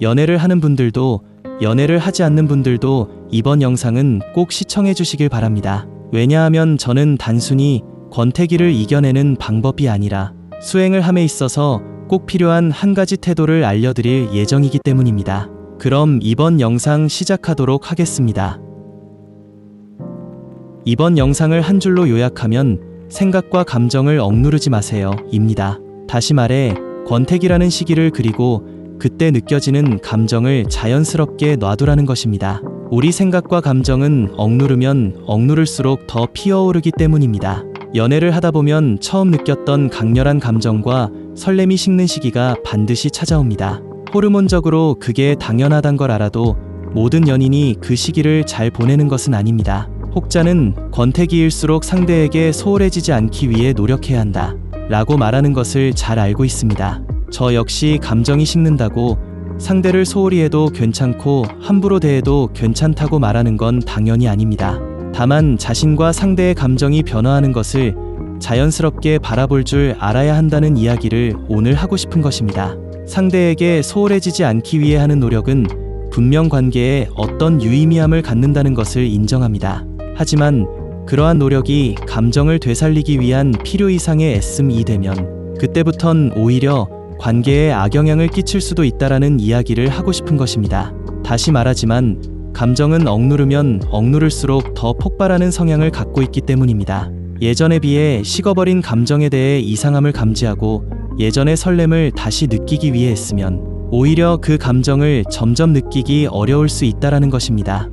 연애를 하는 분들도 연애를 하지 않는 분들도 이번 영상은 꼭 시청해 주시길 바랍니다. 왜냐하면 저는 단순히 권태기를 이겨내는 방법이 아니라 수행을 함에 있어서 꼭 필요한 한 가지 태도를 알려드릴 예정이기 때문입니다. 그럼 이번 영상 시작하도록 하겠습니다. 이번 영상을 한 줄로 요약하면 생각과 감정을 억누르지 마세요 입니다. 다시 말해 권태기라는 시기를 그리고 그때 느껴지는 감정을 자연스럽게 놔두라는 것입니다. 우리 생각과 감정은 억누르면 억누를수록 더 피어오르기 때문입니다. 연애를 하다 보면 처음 느꼈던 강렬한 감정과 설렘이 식는 시기가 반드시 찾아옵니다. 호르몬적으로 그게 당연하단 걸 알아도 모든 연인이 그 시기를 잘 보내는 것은 아닙니다. 혹자는 권태기일수록 상대에게 소홀해지지 않기 위해 노력해야 한다 라고 말하는 것을 잘 알고 있습니다. 저 역시 감정이 식는다고 상대를 소홀히 해도 괜찮고 함부로 대해도 괜찮다고 말하는 건 당연히 아닙니다. 다만 자신과 상대의 감정이 변화하는 것을 자연스럽게 바라볼 줄 알아야 한다는 이야기를 오늘 하고 싶은 것입니다. 상대에게 소홀해지지 않기 위해 하는 노력은 분명 관계에 어떤 유의미함을 갖는다는 것을 인정합니다. 하지만 그러한 노력이 감정을 되살리기 위한 필요 이상의 애씀이 되면 그때부턴 오히려 관계에 악영향을 끼칠 수도 있다라는 이야기를 하고 싶은 것입니다. 다시 말하지만 감정은 억누르면 억누를수록 더 폭발하는 성향을 갖고 있기 때문입니다. 예전에 비해 식어버린 감정에 대해 이상함을 감지하고 예전의 설렘을 다시 느끼기 위해 했으면 오히려 그 감정을 점점 느끼기 어려울 수 있다라는 것입니다.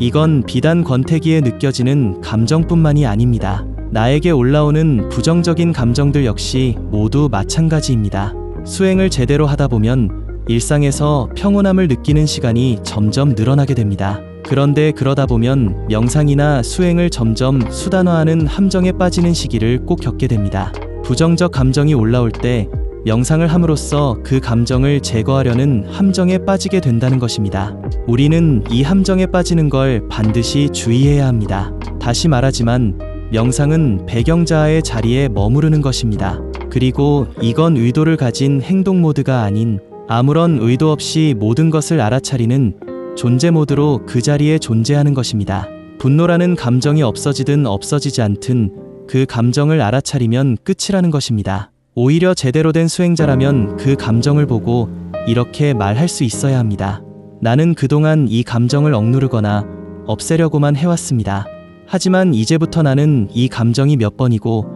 이건 비단 권태기에 느껴지는 감정뿐만이 아닙니다. 나에게 올라오는 부정적인 감정들 역시 모두 마찬가지입니다. 수행을 제대로 하다 보면 일상에서 평온함을 느끼는 시간이 점점 늘어나게 됩니다. 그런데 그러다 보면 명상이나 수행을 점점 수단화하는 함정에 빠지는 시기를 꼭 겪게 됩니다. 부정적 감정이 올라올 때 명상을 함으로써 그 감정을 제거하려는 함정에 빠지게 된다는 것입니다. 우리는 이 함정에 빠지는 걸 반드시 주의해야 합니다. 다시 말하지만 명상은 배경자아의 자리에 머무르는 것입니다. 그리고 이건 의도를 가진 행동 모드가 아닌 아무런 의도 없이 모든 것을 알아차리는 존재 모드로 그 자리에 존재하는 것입니다. 분노라는 감정이 없어지든 없어지지 않든 그 감정을 알아차리면 끝이라는 것입니다. 오히려 제대로 된 수행자라면 그 감정을 보고 이렇게 말할 수 있어야 합니다. 나는 그동안 이 감정을 억누르거나 없애려고만 해왔습니다. 하지만 이제부터 나는 이 감정이 몇 번이고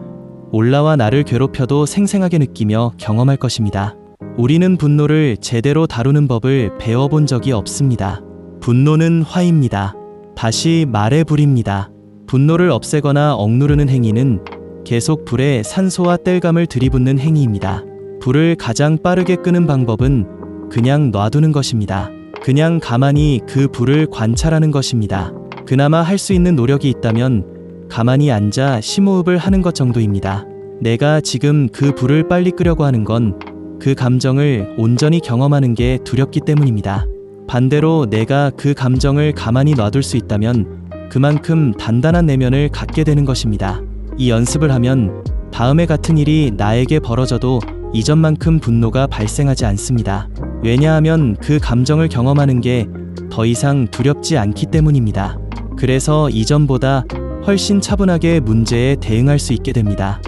올라와 나를 괴롭혀도 생생하게 느끼며 경험할 것입니다. 우리는 분노를 제대로 다루는 법을 배워본 적이 없습니다. 분노는 화입니다. 다시 말해 불입니다. 분노를 없애거나 억누르는 행위는 계속 불에 산소와 땔감을 들이붓는 행위입니다. 불을 가장 빠르게 끄는 방법은 그냥 놔두는 것입니다. 그냥 가만히 그 불을 관찰하는 것입니다. 그나마 할 수 있는 노력이 있다면 가만히 앉아 심호흡을 하는 것 정도입니다. 내가 지금 그 불을 빨리 끄려고 하는 건 그 감정을 온전히 경험하는 게 두렵기 때문입니다. 반대로 내가 그 감정을 가만히 놔둘 수 있다면 그만큼 단단한 내면을 갖게 되는 것입니다. 이 연습을 하면 다음에 같은 일이 나에게 벌어져도 이전만큼 분노가 발생하지 않습니다. 왜냐하면 그 감정을 경험하는 게 더 이상 두렵지 않기 때문입니다. 그래서 이전보다 훨씬 차분하게 문제에 대응할 수 있게 됩니다.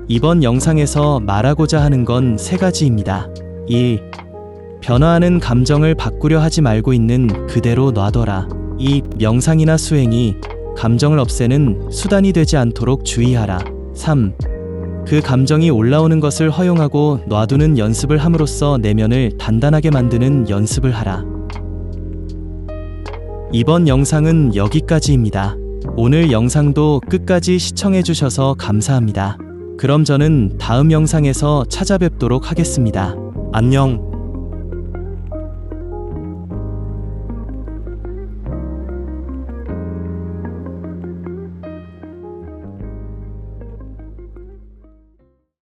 이번 영상에서 말하고자 하는 건 3가지입니다. 1. 변화하는 감정을 바꾸려 하지 말고 있는 그대로 놔둬라. 2. 명상이나 수행이 감정을 없애는 수단이 되지 않도록 주의하라. 3. 그 감정이 올라오는 것을 허용하고 놔두는 연습을 함으로써 내면을 단단하게 만드는 연습을 하라. 이번 영상은 여기까지입니다. 오늘 영상도 끝까지 시청해주셔서 감사합니다. 그럼 저는 다음 영상에서 찾아뵙도록 하겠습니다. 안녕.